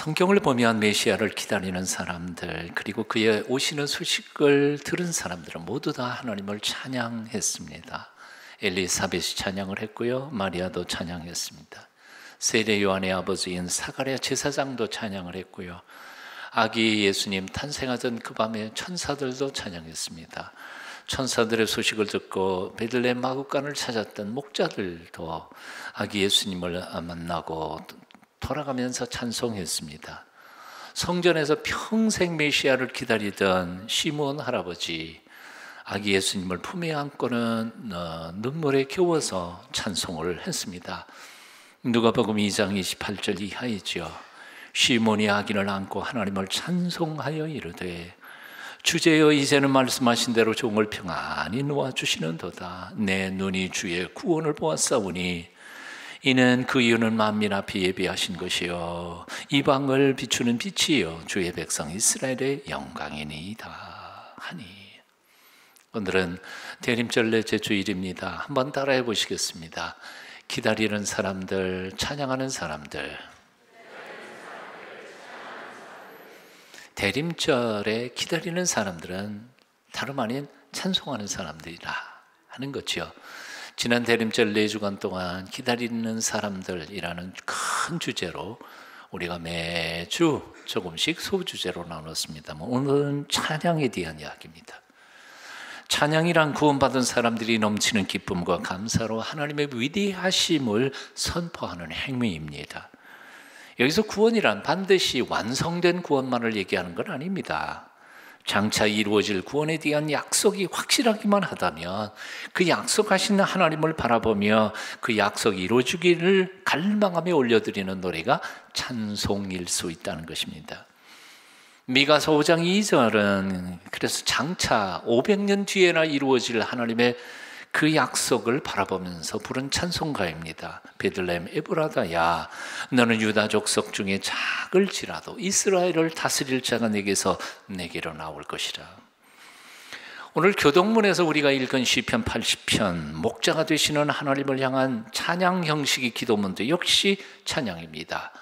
성경을 보면 메시아를 기다리는 사람들, 그리고 그의 오시는 소식을 들은 사람들은 모두 다 하나님을 찬양했습니다. 엘리사벳이 찬양을 했고요, 마리아도 찬양했습니다. 세례 요한의 아버지인 사가랴 제사장도 찬양을 했고요, 아기 예수님 탄생하던 그 밤에 천사들도 찬양했습니다. 천사들의 소식을 듣고 베들레헴 마구간을 찾았던 목자들도 아기 예수님을 만나고 돌아가면서 찬송했습니다. 성전에서 평생 메시아를 기다리던 시므온 할아버지, 아기 예수님을 품에 안고는 눈물에 겨워서 찬송을 했습니다. 누가복음 2장 28절 이하이죠. 시몬이 아기를 안고 하나님을 찬송하여 이르되 주제여 이제는 말씀하신 대로 종을 평안히 놓아주시는도다. 내 눈이 주의 구원을 보았사오니 이는 그 이유는 만민 앞에 예비하신 것이요 이방을 비추는 빛이요 주의 백성 이스라엘의 영광이니이다 하니. 오늘은 대림절 넷째 주일입니다. 한번 따라해 보시겠습니다. 기다리는 사람들, 찬양하는 사람들. 대림절에 기다리는 사람들은 다름 아닌 찬송하는 사람들이라 하는 거죠. 지난 대림절 4주간 동안 기다리는 사람들이라는 큰 주제로 우리가 매주 조금씩 소주제로 나눴습니다. 오늘은 찬양에 대한 이야기입니다. 찬양이란 구원받은 사람들이 넘치는 기쁨과 감사로 하나님의 위대하심을 선포하는 행위입니다. 여기서 구원이란 반드시 완성된 구원만을 얘기하는 건 아닙니다. 장차 이루어질 구원에 대한 약속이 확실하기만 하다면 그 약속하신 하나님을 바라보며 그 약속이 이루어지기를 갈망하며 올려드리는 노래가 찬송일 수 있다는 것입니다. 미가서 5장 2절은 그래서 장차 500년 뒤에나 이루어질 하나님의 그 약속을 바라보면서 부른 찬송가입니다. 베들레헴 에브라다야, 너는 유다 족속 중에 작을지라도 이스라엘을 다스릴 자가 내게로 나올 것이라. 오늘 교동문에서 우리가 읽은 시편 80편, 목자가 되시는 하나님을 향한 찬양 형식의 기도문도 역시 찬양입니다.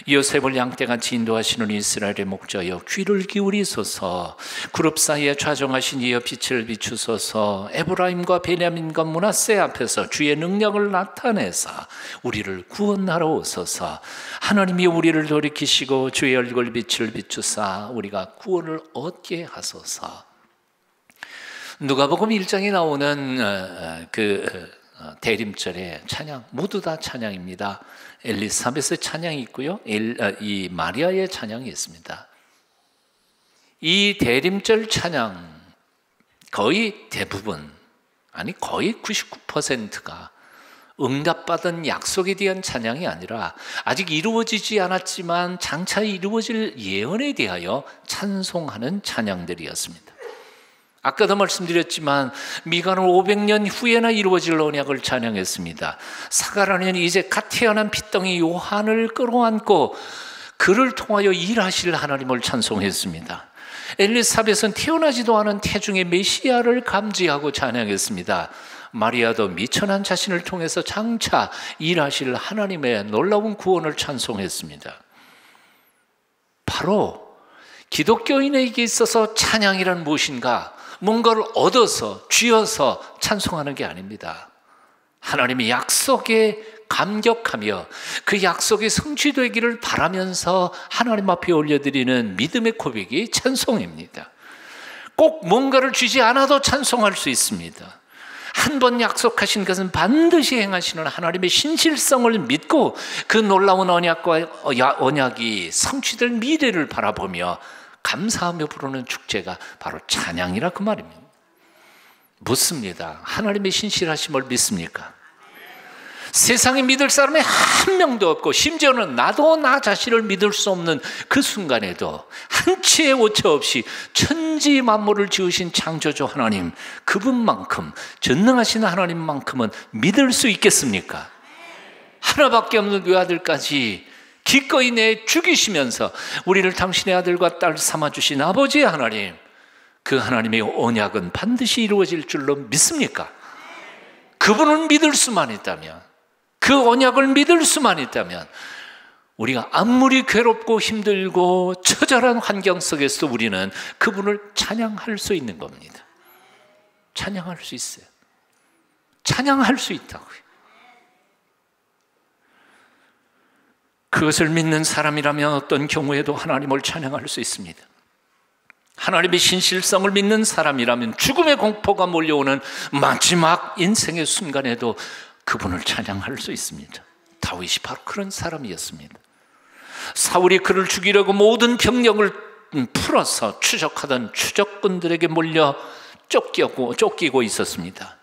요셉을 양떼같이 인도하시는 이스라엘의 목자여 귀를 기울이소서. 그룹 사이에 좌정하신 이여 빛을 비추소서. 에브라임과 베냐민과 므낫세 앞에서 주의 능력을 나타내사 우리를 구원하러 오소서. 하나님이 우리를 돌이키시고 주의 얼굴 빛을 비추사 우리가 구원을 얻게 하소서. 누가복음 1장에 나오는 대림절의 찬양 모두 다 찬양입니다. 엘리사벳의 찬양이 있고요, 이 마리아의 찬양이 있습니다. 이 대림절 찬양 거의 대부분, 아니 거의 99%가 응답받은 약속에 대한 찬양이 아니라 아직 이루어지지 않았지만 장차 이루어질 예언에 대하여 찬송하는 찬양들이었습니다. 아까도 말씀드렸지만 미가는 500년 후에나 이루어질 언약을 찬양했습니다. 사가랴는 이제 갓 태어난 핏덩이 요한을 끌어안고 그를 통하여 일하실 하나님을 찬송했습니다. 엘리사벳은 태어나지도 않은 태중의 메시아를 감지하고 찬양했습니다. 마리아도 미천한 자신을 통해서 장차 일하실 하나님의 놀라운 구원을 찬송했습니다. 바로 기독교인에게 있어서 찬양이란 무엇인가? 뭔가를 얻어서 쥐어서 찬송하는 게 아닙니다. 하나님의 약속에 감격하며 그 약속이 성취되기를 바라면서 하나님 앞에 올려드리는 믿음의 고백이 찬송입니다. 꼭 뭔가를 주지 않아도 찬송할 수 있습니다. 한 번 약속하신 것은 반드시 행하시는 하나님의 신실성을 믿고 그 놀라운 언약이 성취될 미래를 바라보며 감사하며 부르는 축제가 바로 찬양이라 그 말입니다. 묻습니다. 하나님의 신실하심을 믿습니까? 세상에 믿을 사람이 한 명도 없고 심지어는 나도 나 자신을 믿을 수 없는 그 순간에도 한치의 오차 없이 천지 만물을 지으신 창조주 하나님, 그분만큼 전능하신 하나님만큼은 믿을 수 있겠습니까? 하나밖에 없는 외아들까지 기꺼이 내 죽이시면서 우리를 당신의 아들과 딸 삼아주신 아버지 하나님, 그 하나님의 언약은 반드시 이루어질 줄로 믿습니까? 그분을 믿을 수만 있다면, 그 언약을 믿을 수만 있다면 우리가 아무리 괴롭고 힘들고 처절한 환경 속에서 우리는 그분을 찬양할 수 있는 겁니다. 찬양할 수 있어요. 찬양할 수 있다고요. 그것을 믿는 사람이라면 어떤 경우에도 하나님을 찬양할 수 있습니다. 하나님의 신실성을 믿는 사람이라면 죽음의 공포가 몰려오는 마지막 인생의 순간에도 그분을 찬양할 수 있습니다. 다윗이 바로 그런 사람이었습니다. 사울이 그를 죽이려고 모든 병력을 풀어서 추적하던 추적꾼들에게 몰려 쫓기고 있었습니다.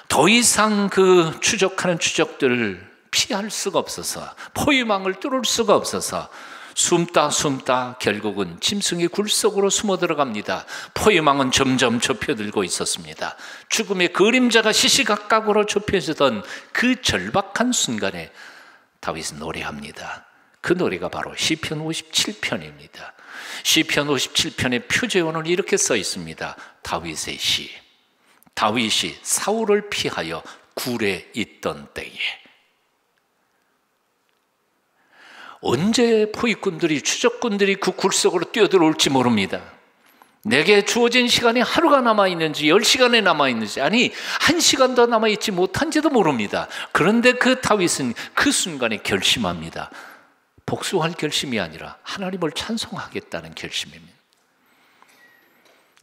더 이상 그 추적하는 추적들을 피할 수가 없어서, 포위망을 뚫을 수가 없어서 숨다 결국은 짐승의 굴 속으로 숨어 들어갑니다. 포위망은 점점 좁혀들고 있었습니다. 죽음의 그림자가 시시각각으로 좁혀지던 그 절박한 순간에 다윗은 노래합니다. 그 노래가 바로 시편 57편입니다. 시편 57편의 표제어는 이렇게 써 있습니다. 다윗의 시. 다윗이 사울을 피하여 굴에 있던 때에. 언제 포위꾼들이, 추적꾼들이 그 굴 속으로 뛰어들어올지 모릅니다. 내게 주어진 시간이 하루가 남아있는지 10시간이 남아있는지, 아니 1시간도 남아있지 못한지도 모릅니다. 그런데 그 다윗은 그 순간에 결심합니다. 복수할 결심이 아니라 하나님을 찬송하겠다는 결심입니다.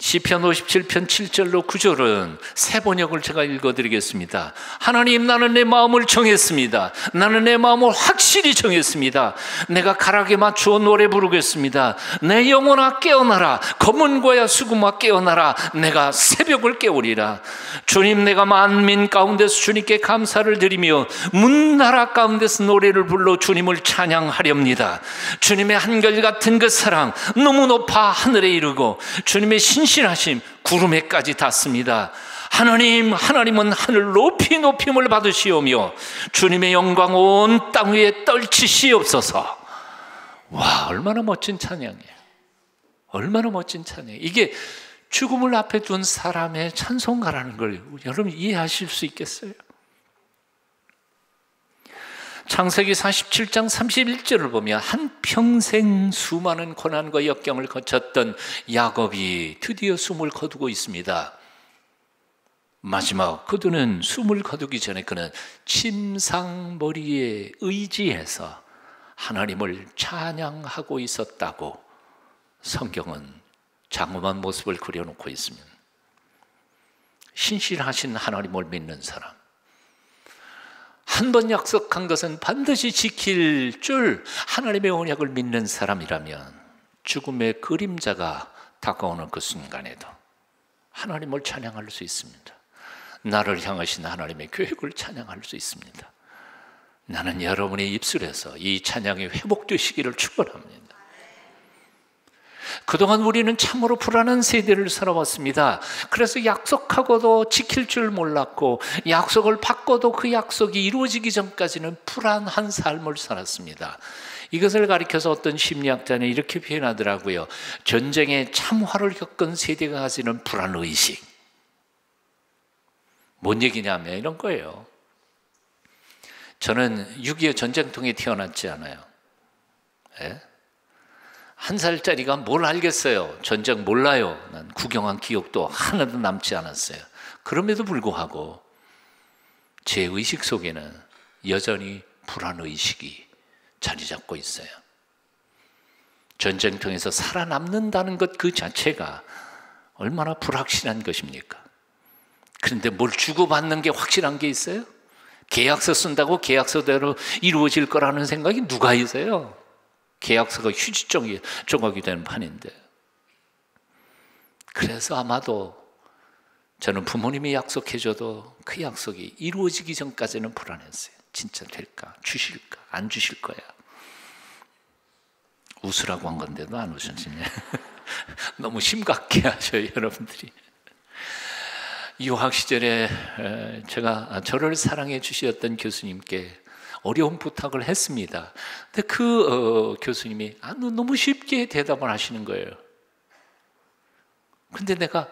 시편 57편 7절로 9절은 새 번역을 제가 읽어드리겠습니다. 하나님, 나는 내 마음을 정했습니다. 나는 내 마음을 확실히 정했습니다. 내가 가락에 맞추어 노래 부르겠습니다. 내 영혼아 깨어나라. 검은 고야 수금아 깨어나라. 내가 새벽을 깨우리라. 주님, 내가 만민 가운데서 주님께 감사를 드리며 문나라 가운데서 노래를 불러 주님을 찬양하렵니다. 주님의 한결같은 그 사랑 너무 높아 하늘에 이르고 주님의 신실하심 구름에까지 닿습니다. 하나님은 하늘 높이 높임을 받으시오며 주님의 영광 온 땅 위에 떨치시옵소서. 와, 얼마나 멋진 찬양이에요. 얼마나 멋진 찬양이에요. 이게 죽음을 앞에 둔 사람의 찬송가라는 걸 여러분 이해하실 수 있겠어요? 창세기 47장 31절을 보면 한평생 수많은 고난과 역경을 거쳤던 야곱이 드디어 숨을 거두고 있습니다. 마지막 그는 숨을 거두기 전에 그는 침상머리에 의지해서 하나님을 찬양하고 있었다고 성경은 장엄한 모습을 그려놓고 있습니다. 신실하신 하나님을 믿는 사람, 한 번 약속한 것은 반드시 지킬 줄 하나님의 언약을 믿는 사람이라면 죽음의 그림자가 다가오는 그 순간에도 하나님을 찬양할 수 있습니다. 나를 향하신 하나님의 계획을 찬양할 수 있습니다. 나는 여러분의 입술에서 이 찬양이 회복되시기를 축원합니다. 그동안 우리는 참으로 불안한 세대를 살아왔습니다. 그래서 약속하고도 지킬 줄 몰랐고 약속을 받고도 그 약속이 이루어지기 전까지는 불안한 삶을 살았습니다. 이것을 가리켜서 어떤 심리학자는 이렇게 표현하더라고요. 전쟁의 참화를 겪은 세대가 가지는 불안의식. 뭔 얘기냐면 이런 거예요. 저는 6.25 전쟁통에 태어났지 않아요. 예? 1살짜리가 뭘 알겠어요. 전쟁 몰라요. 난 구경한 기억도 하나도 남지 않았어요. 그럼에도 불구하고 제 의식 속에는 여전히 불안의식이 자리 잡고 있어요. 전쟁통에서 살아남는다는 것 그 자체가 얼마나 불확실한 것입니까? 그런데 뭘 주고받는 게 확실한 게 있어요? 계약서 쓴다고 계약서대로 이루어질 거라는 생각이 누가 있어요? 계약서가 휴지 조각이 되는 판인데. 그래서 아마도 저는 부모님이 약속해줘도 그 약속이 이루어지기 전까지는 불안했어요. 진짜 될까? 주실까? 안 주실 거야. 웃으라고 한 건데도 안 웃으시네. 너무 심각해 하셔요, 여러분들이. 유학 시절에 제가 저를 사랑해 주셨던 교수님께 어려운 부탁을 했습니다. 근데 그 교수님이 너무 쉽게 대답을 하시는 거예요. 근데 내가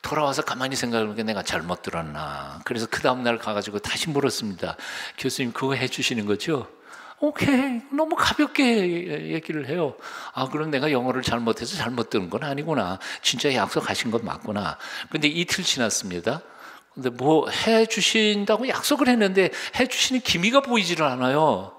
돌아와서 가만히 생각해보니까 내가 잘못 들었나. 그래서 그 다음날 가가지고 다시 물었습니다. 교수님, 그거 해주시는 거죠? 오케이. 너무 가볍게 얘기를 해요. 아, 그럼 내가 영어를 잘못해서 잘못 들은 건 아니구나. 진짜 약속하신 건 맞구나. 근데 이틀 지났습니다. 근데 뭐 해주신다고 약속을 했는데 해주시는 기미가 보이지를 않아요.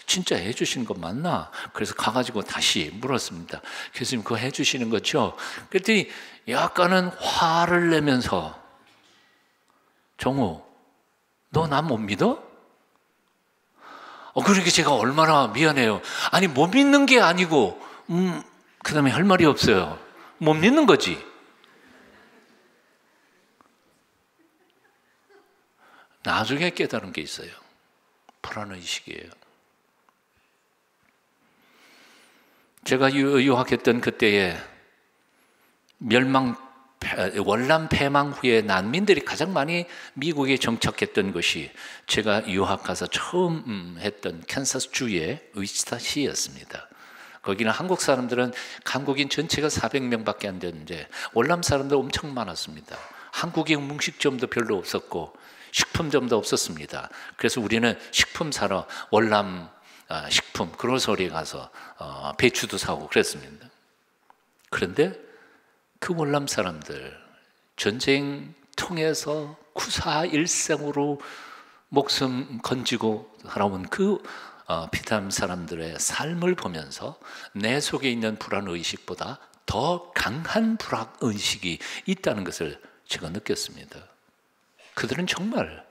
진짜 해주시는 건 맞나? 그래서 가가지고 다시 물었습니다. 교수님, 그거 해주시는 거죠? 그랬더니 약간은 화를 내면서, 정우, 너 나 못 믿어? 그러니까 제가 얼마나 미안해요. 아니, 못 믿는 게 아니고, 그 다음에 할 말이 없어요. 못 믿는 거지. 나중에 깨달은 게 있어요. 불안의식이에요. 제가 유학했던 그때에 월남 폐망 후에 난민들이 가장 많이 미국에 정착했던 것이 제가 유학 가서 처음 했던 캔사스주의 위치타시였습니다. 거기는 한국 사람들은 한국인 전체가 400명밖에 안 되는데 월남 사람들 엄청 많았습니다. 한국인 음식점도 별로 없었고 식품점도 없었습니다. 그래서 우리는 식품 사러 월남 식품 그로서리에 가서 배추도 사고 그랬습니다. 그런데 그 월남 사람들 전쟁 통해서 구사 일생으로 목숨 건지고 살아온 그 피담 사람들의 삶을 보면서 내 속에 있는 불안의식보다 더 강한 불안의식이 있다는 것을 제가 느꼈습니다. 그들은 정말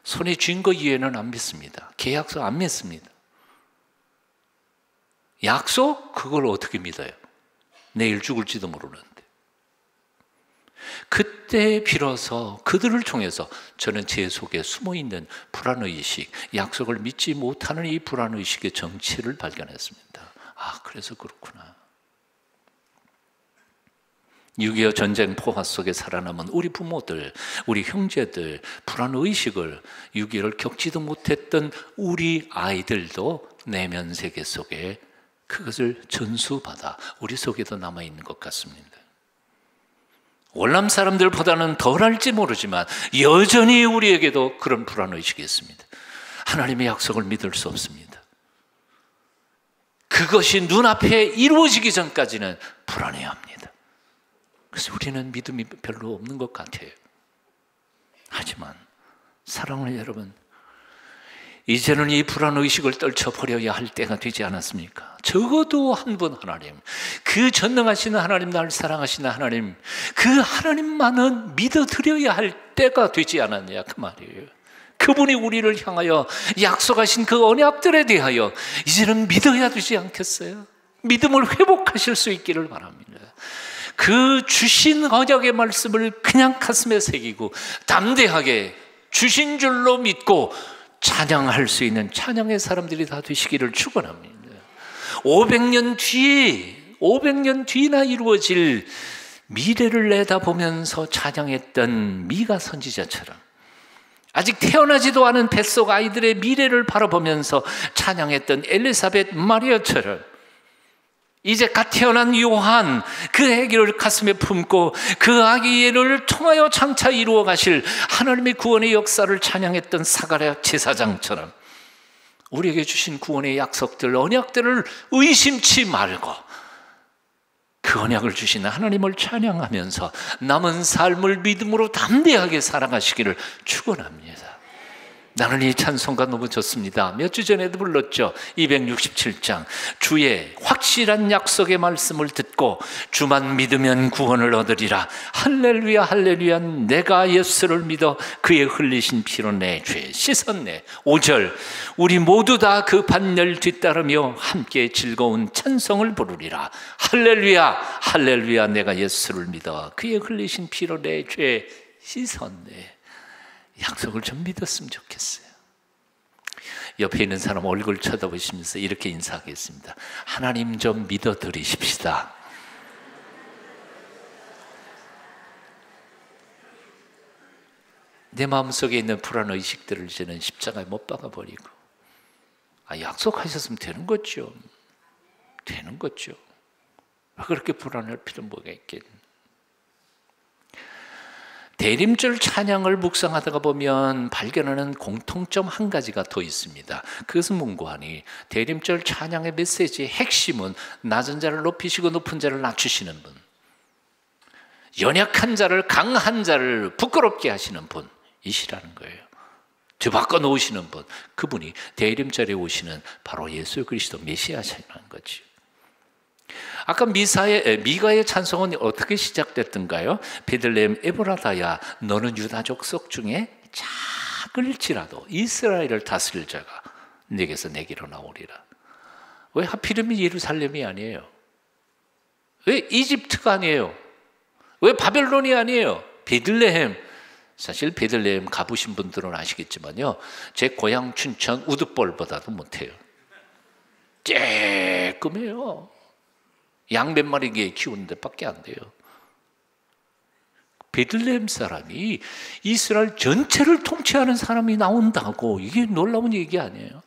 손에 쥔 거 이외에는 안 믿습니다. 계약서 안 믿습니다. 약속? 그걸 어떻게 믿어요? 내일 죽을지도 모르는데. 그때 비로소 그들을 통해서 저는 제 속에 숨어있는 불안의식, 약속을 믿지 못하는 이 불안의식의 정체를 발견했습니다. 아, 그래서 그렇구나. 6.25 전쟁 포화 속에 살아남은 우리 부모들, 우리 형제들, 불안의식을 6.25를 겪지도 못했던 우리 아이들도 내면 세계 속에 그것을 전수받아 우리 속에도 남아있는 것 같습니다. 월남 사람들보다는 덜할지 모르지만 여전히 우리에게도 그런 불안의식이 있습니다. 하나님의 약속을 믿을 수 없습니다. 그것이 눈앞에 이루어지기 전까지는 불안해합니다. 그래서 우리는 믿음이 별로 없는 것 같아요. 하지만 사랑하는 여러분, 이제는 이 불안의식을 떨쳐버려야 할 때가 되지 않았습니까? 적어도 한 분 하나님, 그 전능하시는 하나님, 나를 사랑하시는 하나님, 그 하나님만은 믿어드려야 할 때가 되지 않았냐 그 말이에요. 그분이 우리를 향하여 약속하신 그 언약들에 대하여 이제는 믿어야 되지 않겠어요? 믿음을 회복하실 수 있기를 바랍니다. 그 주신 언약의 말씀을 그냥 가슴에 새기고 담대하게 주신 줄로 믿고 찬양할 수 있는 찬양의 사람들이 다 되시기를 축원합니다. 500년 뒤나 이루어질 미래를 내다보면서 찬양했던 미가 선지자처럼, 아직 태어나지도 않은 뱃속 아이들의 미래를 바라보면서 찬양했던 엘리사벳 마리아처럼, 이제 갓 태어난 요한, 그 아기를 가슴에 품고 그 아기를 통하여 장차 이루어 가실 하나님의 구원의 역사를 찬양했던 사가랴 제사장처럼 우리에게 주신 구원의 약속들, 언약들을 의심치 말고 그 언약을 주신 하나님을 찬양하면서 남은 삶을 믿음으로 담대하게 살아가시기를 축원합니다. 나는 이 찬송가 너무 좋습니다. 몇 주 전에도 불렀죠. 267장. 주의 확실한 약속의 말씀을 듣고 주만 믿으면 구원을 얻으리라. 할렐루야 할렐루야. 내가 예수를 믿어 그의 흘리신 피로 내 죄 씻었네. 5절. 우리 모두 다 그 반열 뒤따르며 함께 즐거운 찬송을 부르리라. 할렐루야 할렐루야. 내가 예수를 믿어 그의 흘리신 피로 내 죄 씻었네. 약속을 좀 믿었으면 좋겠어요. 옆에 있는 사람 얼굴 쳐다보시면서 이렇게 인사하겠습니다. 하나님 좀 믿어드리십시다. 내 마음속에 있는 불안의식들을 이제는 십자가에 못 박아버리고, 약속하셨으면 되는 거죠. 되는 거죠. 왜 그렇게 불안할 필요는 뭐가 있겠니? 대림절 찬양을 묵상하다가 보면 발견하는 공통점 한 가지가 더 있습니다. 그것은 문고하니 대림절 찬양의 메시지의 핵심은 낮은 자를 높이시고 높은 자를 낮추시는 분, 연약한 자를 강한 자를 부끄럽게 하시는 분이시라는 거예요. 뒤바꿔 놓으시는 분, 그분이 대림절에 오시는 바로 예수 그리스도 메시아시라는 거지. 아까 미가의 찬송은 어떻게 시작됐던가요? 베들레헴 에브라다야, 너는 유다 족속 중에 작을지라도 이스라엘을 다스릴 자가 네게서 내게로 나오리라. 왜 하필이면 예루살렘이 아니에요? 왜 이집트가 아니에요? 왜 바벨론이 아니에요? 베들레헴. 사실 베들레헴 가보신 분들은 아시겠지만요, 제 고향 춘천 우두볼보다도 못해요. 쬐끔해요. 양 몇 마리 키우는 데밖에 안 돼요. 베들레헴 사람이 이스라엘 전체를 통치하는 사람이 나온다고, 이게 놀라운 얘기 아니에요.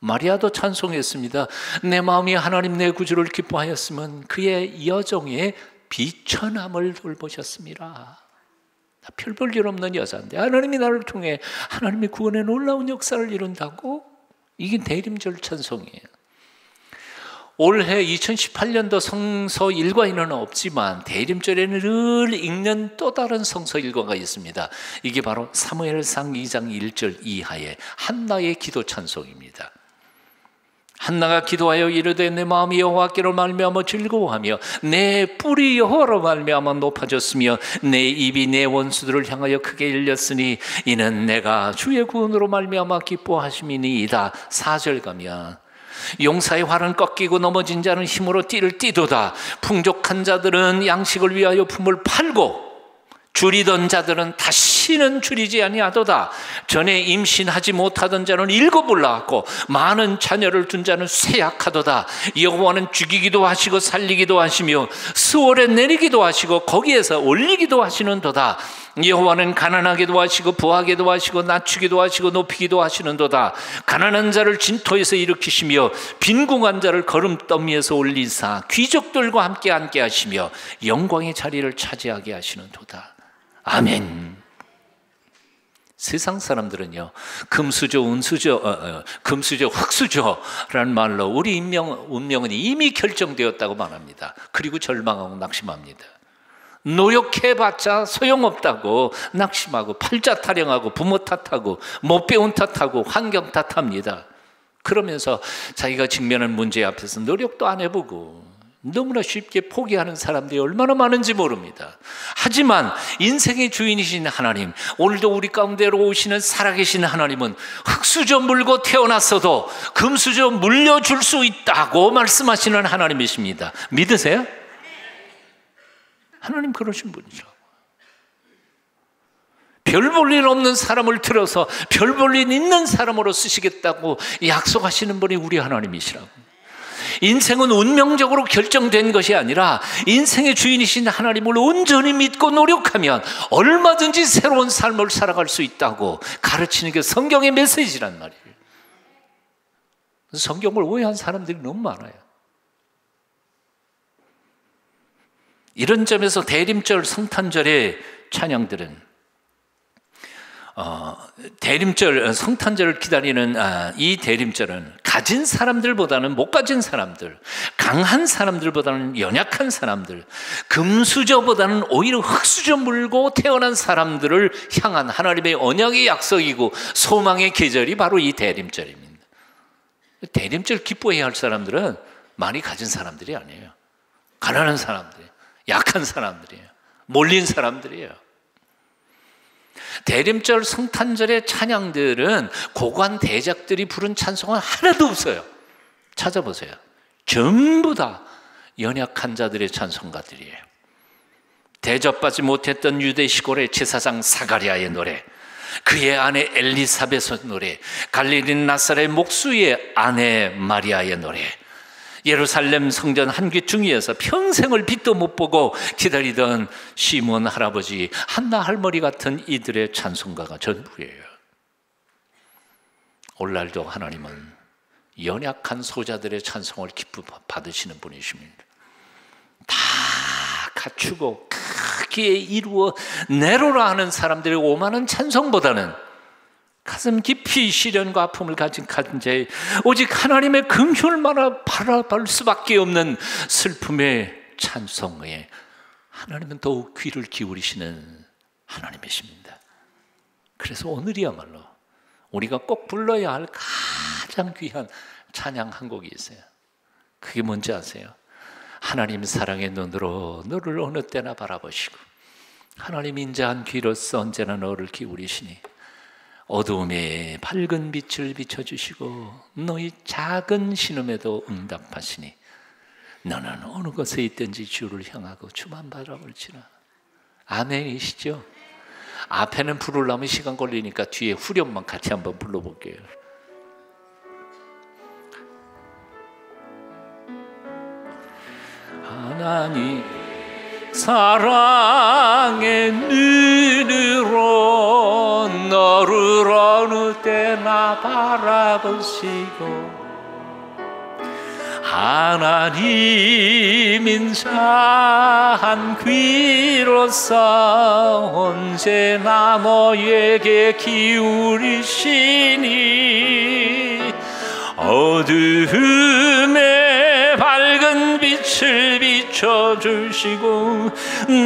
마리아도 찬송했습니다. 내 마음이 하나님 내 구주를 기뻐하였으면 그의 여종의 비천함을 돌보셨습니다. 별 볼 일 없는 여자인데 하나님이 나를 통해 하나님의 구원의 놀라운 역사를 이룬다고? 이게 대림절 찬송이에요. 올해 2018년도 성서 일과에는 없지만 대림절에는 늘 읽는 또 다른 성서 일과가 있습니다. 이게 바로 사무엘상 2장 1절 이하의 한나의 기도 찬송입니다. 한나가 기도하여 이르되 내 마음이 여호와께로 말미암아 즐거워하며 내 뿔이 여호와로 말미암아 높아졌으며 내 입이 내 원수들을 향하여 크게 열렸으니 이는 내가 주의 구원으로 말미암아 기뻐하심이니이다. 4절 가면 용사의 활은 꺾이고 넘어진 자는 힘으로 띠를 띠도다. 풍족한 자들은 양식을 위하여 품을 팔고 줄이던 자들은 다시는 줄이지 아니하도다. 전에 임신하지 못하던 자는 일곱을 낳았고 많은 자녀를 둔 자는 쇠약하도다. 여호와는 죽이기도 하시고 살리기도 하시며 수월에 내리기도 하시고 거기에서 올리기도 하시는도다. 여호와는 가난하게도 하시고 부하게도 하시고 낮추기도 하시고 높이기도 하시는도다. 가난한 자를 진토에서 일으키시며 빈궁한 자를 거름더미에서 올리사 귀족들과 함께 앉게 하시며 영광의 자리를 차지하게 하시는도다. 아멘. 세상 사람들은요, 금수저, 은수저, 금수저, 흙수저라는 말로 우리 운명은 이미 결정되었다고 말합니다. 그리고 절망하고 낙심합니다. 노력해봤자 소용없다고 낙심하고 팔자 타령하고 부모 탓하고 못 배운 탓하고 환경 탓합니다. 그러면서 자기가 직면한 문제 앞에서 노력도 안 해보고 너무나 쉽게 포기하는 사람들이 얼마나 많은지 모릅니다. 하지만 인생의 주인이신 하나님, 오늘도 우리 가운데로 오시는 살아계신 하나님은 흙수저 물고 태어났어도 금수저 물려줄 수 있다고 말씀하시는 하나님이십니다. 믿으세요? 하나님 그러신 분이죠. 별 볼 일 없는 사람을 들어서 별 볼 일 있는 사람으로 쓰시겠다고 약속하시는 분이 우리 하나님이시라고. 인생은 운명적으로 결정된 것이 아니라 인생의 주인이신 하나님을 온전히 믿고 노력하면 얼마든지 새로운 삶을 살아갈 수 있다고 가르치는 게 성경의 메시지란 말이에요. 성경을 오해한 사람들이 너무 많아요. 이런 점에서 대림절 성탄절의 찬양들은 대림절 성탄절을 기다리는 이 대림절은 가진 사람들보다는 못 가진 사람들, 강한 사람들보다는 연약한 사람들, 금수저보다는 오히려 흙수저 물고 태어난 사람들을 향한 하나님의 언약의 약속이고 소망의 계절이 바로 이 대림절입니다. 대림절 기뻐해야 할 사람들은 많이 가진 사람들이 아니에요. 가난한 사람들이에요. 약한 사람들이에요. 몰린 사람들이에요. 대림절 성탄절의 찬양들은 고관 대작들이 부른 찬송은 하나도 없어요. 찾아보세요. 전부 다 연약한 자들의 찬송가들이에요. 대접받지 못했던 유대 시골의 제사장 사가랴의 노래, 그의 아내 엘리사벳의 노래, 갈릴리 나사렛 목수의 아내 마리아의 노래, 예루살렘 성전 한 귀퉁이에서 평생을 빛도 못 보고 기다리던 시몬 할아버지, 한나 할머니 같은 이들의 찬송가가 전부예요. 오늘날도 하나님은 연약한 소자들의 찬송을 기쁨 받으시는 분이십니다. 다 갖추고 크게 이루어 내로라 하는 사람들의 오만한 찬송보다는 가슴 깊이 시련과 아픔을 가진 자의 오직 하나님의 긍휼만을 바라볼 수밖에 없는 슬픔의 찬송에 하나님은 더욱 귀를 기울이시는 하나님이십니다. 그래서 오늘이야말로 우리가 꼭 불러야 할 가장 귀한 찬양 한 곡이 있어요. 그게 뭔지 아세요? 하나님 사랑의 눈으로 너를 어느 때나 바라보시고 하나님 인자한 귀로서 언제나 너를 기울이시니 어두움에 밝은 빛을 비춰주시고 너희 작은 신음에도 응답하시니 너는 어느 곳에 있든지 주를 향하고 주만 바라볼지라. 아멘이시죠? 앞에는 부르려면 시간 걸리니까 뒤에 후렴만 같이 한번 불러볼게요. 하나님 사랑의 눈으로 너를 어느 때나 바라보시고 하나님 인자한 귀로서 언제나 너에게 기울이시니 어두움에 밝은 빛을 비춰주시고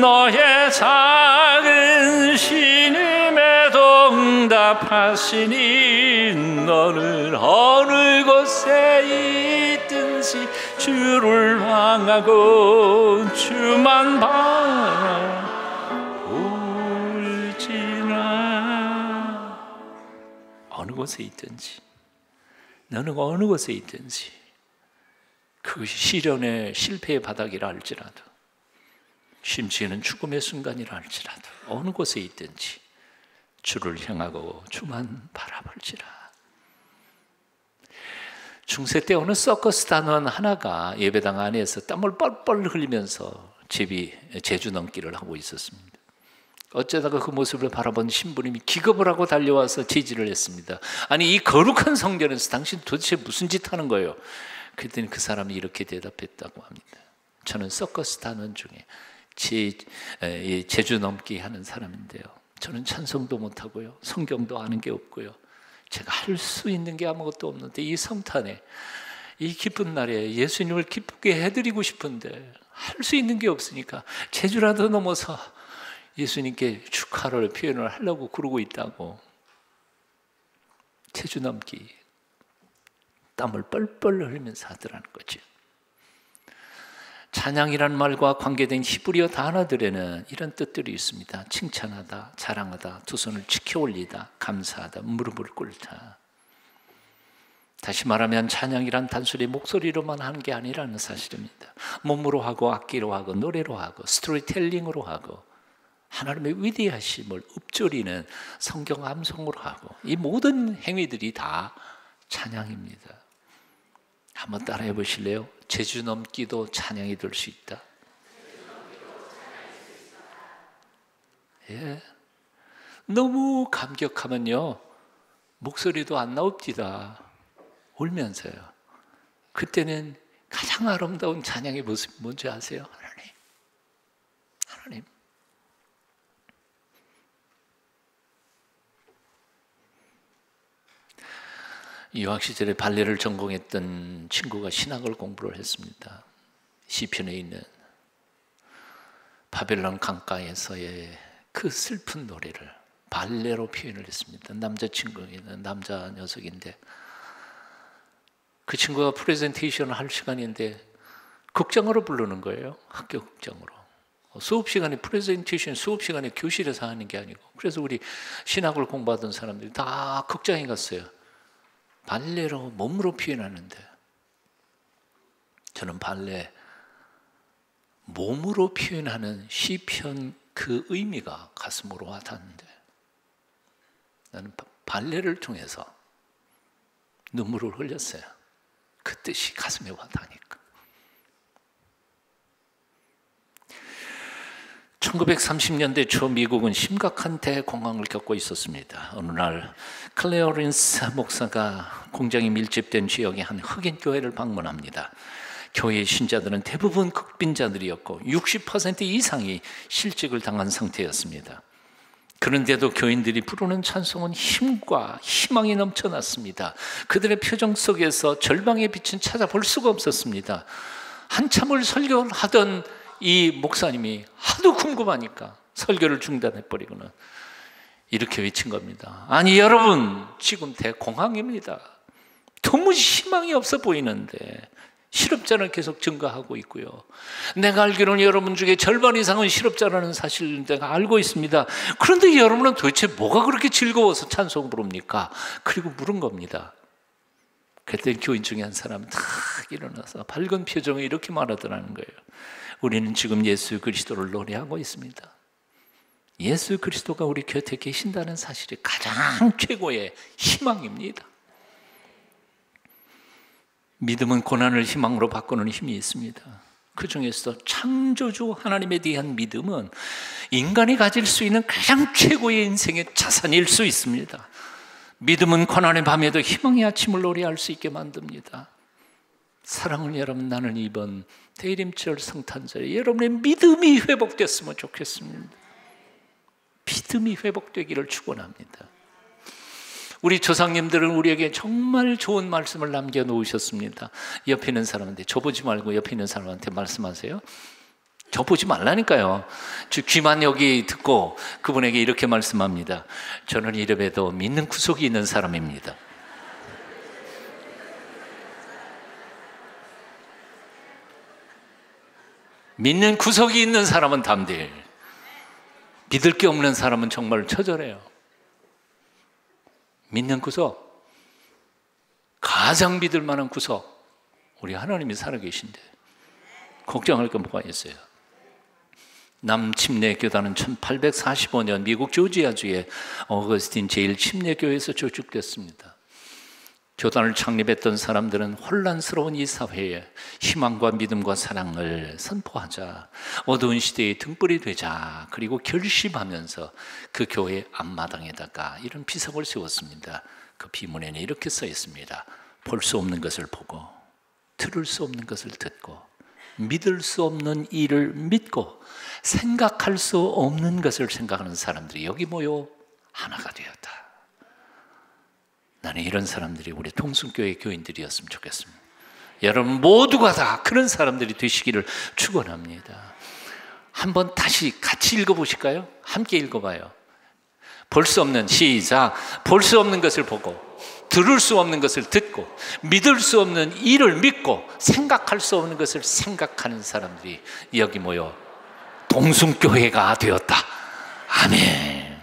너의 작은 신음에도 응답하시니 너는 어느 곳에 있든지 주를 향하고 주만 바라볼지나. 어느 곳에 있든지 너는 어느 곳에 있든지 그것이 시련의 실패의 바닥이라 할지라도 심지어는 죽음의 순간이라 할지라도 어느 곳에 있든지 주를 향하고 주만 바라볼지라. 중세 때 어느 서커스 단원 하나가 예배당 안에서 땀을 뻘뻘 흘리면서 제주 넘기를 하고 있었습니다. 어쩌다가 그 모습을 바라본 신부님이 기겁을 하고 달려와서 제지를 했습니다. 아니, 이 거룩한 성전에서 당신 도대체 무슨 짓 하는 거예요? 그랬더니 그 사람이 이렇게 대답했다고 합니다. 저는 서커스 단원 중에 제주 넘기 하는 사람인데요, 저는 찬송도 못하고요, 성경도 아는 게 없고요, 제가 할 수 있는 게 아무것도 없는데 이 성탄에 이 기쁜 날에 예수님을 기쁘게 해드리고 싶은데 할 수 있는 게 없으니까 제주라도 넘어서 예수님께 축하를 표현을 하려고 그러고 있다고. 제주 넘기, 땀을 뻘뻘 흘리면서 하더라는 거죠. 찬양이란 말과 관계된 히브리어 단어들에는 이런 뜻들이 있습니다. 칭찬하다, 자랑하다, 두 손을 치켜 올리다, 감사하다, 무릎을 꿇다. 다시 말하면 찬양이란 단순히 목소리로만 하는 게 아니라는 사실입니다. 몸으로 하고 악기로 하고 노래로 하고 스토리텔링으로 하고 하나님의 위대하심을 읊조리는 성경 암송으로 하고 이 모든 행위들이 다 찬양입니다. 한번 따라해 보실래요? 제주 넘기도 찬양이 될 수 있다. 예. 너무 감격하면요 목소리도 안 나옵니다. 울면서요. 그때는 가장 아름다운 찬양의 모습이 뭔지 아세요? 하나님. 유학 시절에 발레를 전공했던 친구가 신학을 공부를 했습니다. 시편에 있는 바벨론 강가에서의 그 슬픈 노래를 발레로 표현을 했습니다. 남자친구는 남자 녀석인데 그 친구가 프레젠테이션을 할 시간인데 극장으로 부르는 거예요. 학교 극장으로. 수업 시간에 프레젠테이션 수업 시간에 교실에서 하는 게 아니고, 그래서 우리 신학을 공부하던 사람들이 다 극장에 갔어요. 발레로 몸으로 표현하는데 저는 발레 몸으로 표현하는 시편 그 의미가 가슴으로 와닿는데 나는 발레를 통해서 눈물을 흘렸어요. 그 뜻이 가슴에 와닿으니까. 1930년대 초 미국은 심각한 대공황을 겪고 있었습니다. 어느 날 클레어린스 목사가 공장이 밀집된 지역의 한 흑인 교회를 방문합니다. 교회의 신자들은 대부분 극빈자들이었고 60% 이상이 실직을 당한 상태였습니다. 그런데도 교인들이 부르는 찬송은 힘과 희망이 넘쳐났습니다. 그들의 표정 속에서 절망의 빛은 찾아볼 수가 없었습니다. 한참을 설교하던 이 목사님이 하도 궁금하니까 설교를 중단해버리고는 이렇게 외친 겁니다. 아니 여러분, 지금 대공황입니다. 도무지 희망이 없어 보이는데 실업자는 계속 증가하고 있고요. 내가 알기로는 여러분 중에 절반 이상은 실업자라는 사실을 내가 알고 있습니다. 그런데 여러분은 도대체 뭐가 그렇게 즐거워서 찬송 부릅니까? 그리고 물은 겁니다. 그때 교인 중에 한 사람이 탁 일어나서 밝은 표정을 이렇게 말하더라는 거예요. 우리는 지금 예수 그리스도를 노래하고 있습니다. 예수 그리스도가 우리 곁에 계신다는 사실이 가장 최고의 희망입니다. 믿음은 고난을 희망으로 바꾸는 힘이 있습니다. 그 중에서 창조주 하나님에 대한 믿음은 인간이 가질 수 있는 가장 최고의 인생의 자산일 수 있습니다. 믿음은 고난의 밤에도 희망의 아침을 노래할 수 있게 만듭니다. 사랑하는 여러분, 나는 이번 대림절 성탄절에 여러분의 믿음이 회복됐으면 좋겠습니다. 믿음이 회복되기를 축원합니다. 우리 조상님들은 우리에게 정말 좋은 말씀을 남겨놓으셨습니다. 옆에 있는 사람한테, 저보지 말고 옆에 있는 사람한테 말씀하세요. 저보지 말라니까요. 귀만 여기 듣고 그분에게 이렇게 말씀합니다. 저는 이래봬도 믿는 구석이 있는 사람입니다. 믿는 구석이 있는 사람은 담대해. 믿을 게 없는 사람은 정말 처절해요. 믿는 구석, 가장 믿을 만한 구석, 우리 하나님이 살아계신데 걱정할 게 뭐가 있어요? 남침례교단은 1845년 미국 조지아주의 어거스틴 제1침례교회에서 조직됐습니다. 교단을 창립했던 사람들은 혼란스러운 이 사회에 희망과 믿음과 사랑을 선포하자, 어두운 시대의 등불이 되자, 그리고 결심하면서 그 교회 앞마당에다가 이런 비석을 세웠습니다. 그 비문에는 이렇게 써 있습니다. 볼 수 없는 것을 보고, 들을 수 없는 것을 듣고, 믿을 수 없는 일을 믿고, 생각할 수 없는 것을 생각하는 사람들이 여기 모여 하나가 되었다. 나는 이런 사람들이 우리 동순교회 교인들이었으면 좋겠습니다. 여러분 모두가 다 그런 사람들이 되시기를 축원합니다. 한번 다시 같이 읽어보실까요? 함께 읽어봐요. 볼 수 없는, 시작. 볼 수 없는 것을 보고, 들을 수 없는 것을 듣고, 믿을 수 없는 일을 믿고, 생각할 수 없는 것을 생각하는 사람들이 여기 모여 동순교회가 되었다. 아멘.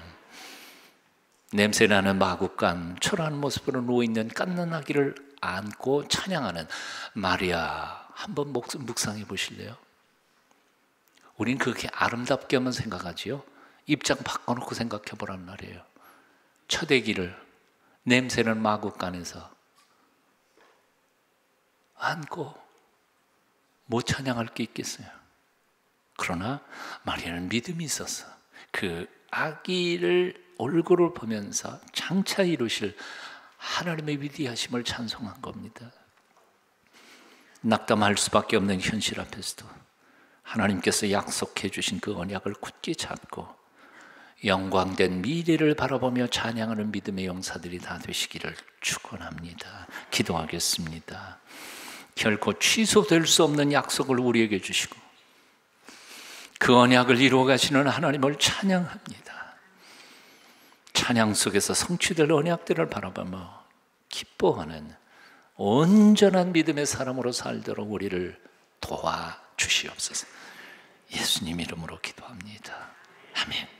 냄새나는 마구간, 초라한 모습으로 누워있는 깐난 아기를 안고 찬양하는 마리아, 한번 묵상해 보실래요? 우린 그렇게 아름답게만 생각하지요. 입장 바꿔놓고 생각해 보란 말이에요. 첫 아기를 냄새나는 마구간에서 안고 못 찬양할 게 있겠어요? 그러나 마리아는 믿음이 있었어. 그 아기를 얼굴을 보면서 장차 이루실 하나님의 위대하심을 찬송한 겁니다. 낙담할 수밖에 없는 현실 앞에서도 하나님께서 약속해 주신 그 언약을 굳게 잡고 영광된 미래를 바라보며 찬양하는 믿음의 용사들이 다 되시기를 축원합니다. 기도하겠습니다. 결코 취소될 수 없는 약속을 우리에게 주시고 그 언약을 이루어 가시는 하나님을 찬양합니다. 찬양 속에서 성취될 언약들을 바라보며 기뻐하는 온전한 믿음의 사람으로 살도록 우리를 도와주시옵소서. 예수님 이름으로 기도합니다. 아멘.